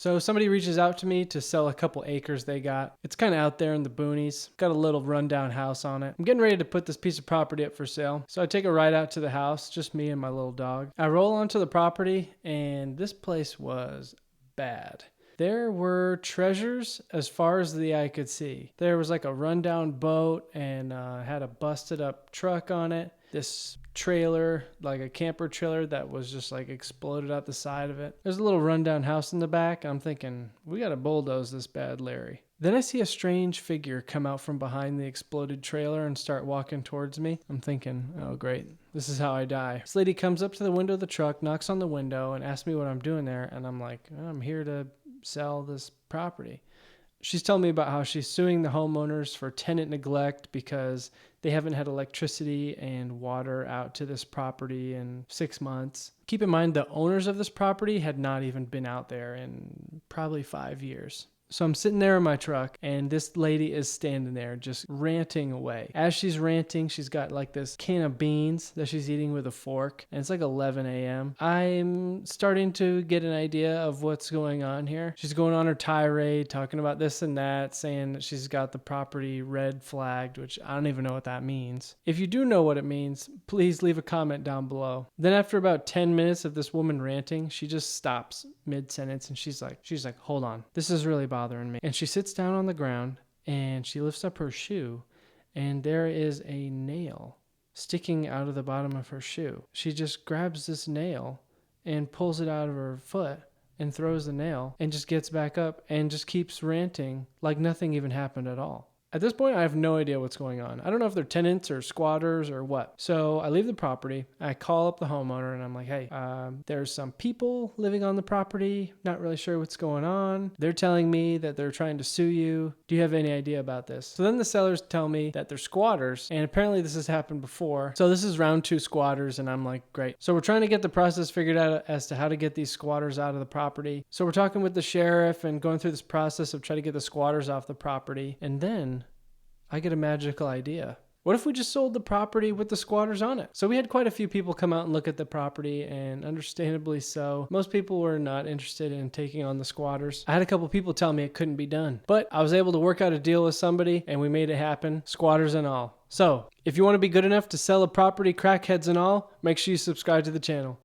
So somebody reaches out to me to sell a couple acres they got. It's kind of out there in the boonies. Got a little rundown house on it. I'm getting ready to put this piece of property up for sale. So I take a ride out to the house, just me and my little dog. I roll onto the property and this place was bad. There were treasures as far as the eye could see. There was like a rundown boat and had a busted up truck on it. This trailer, like a camper trailer that was just like exploded out the side of it. There's a little rundown house in the back. I'm thinking, we gotta bulldoze this bad Larry. Then I see a strange figure come out from behind the exploded trailer and start walking towards me. I'm thinking, oh great, this is how I die. This lady comes up to the window of the truck, knocks on the window, and asks me what I'm doing there. And I'm like, I'm here to sell this property. She's telling me about how she's suing the homeowners for tenant neglect because they haven't had electricity and water out to this property in 6 months. Keep in mind, the owners of this property had not even been out there in probably 5 years. So I'm sitting there in my truck and this lady is standing there just ranting away. As she's ranting, she's got like this can of beans that she's eating with a fork and it's like 11 a.m. I'm starting to get an idea of what's going on here. She's going on her tirade, talking about this and that, saying that she's got the property red flagged, which I don't even know what that means. If you do know what it means, please leave a comment down below. Then after about 10 minutes of this woman ranting, she just stops mid-sentence and she's like, hold on, this is really bothering me. And she sits down on the ground and she lifts up her shoe and there is a nail sticking out of the bottom of her shoe. She just grabs this nail and pulls it out of her foot and throws the nail and just gets back up and just keeps ranting like nothing even happened at all. At this point, I have no idea what's going on. I don't know if they're tenants or squatters or what. So I leave the property. I call up the homeowner and I'm like, hey, there's some people living on the property. Not really sure what's going on. They're telling me that they're trying to sue you. Do you have any idea about this? So then the sellers tell me that they're squatters. And apparently this has happened before. So this is round 2 squatters. And I'm like, great. So we're trying to get the process figured out as to how to get these squatters out of the property. So we're talking with the sheriff and going through this process of trying to get the squatters off the property. And then I get a magical idea. What if we just sold the property with the squatters on it? So we had quite a few people come out and look at the property, and understandably so. Most people were not interested in taking on the squatters. I had a couple people tell me it couldn't be done, but I was able to work out a deal with somebody and we made it happen, squatters and all. So if you want to be good enough to sell a property, crackheads and all, make sure you subscribe to the channel.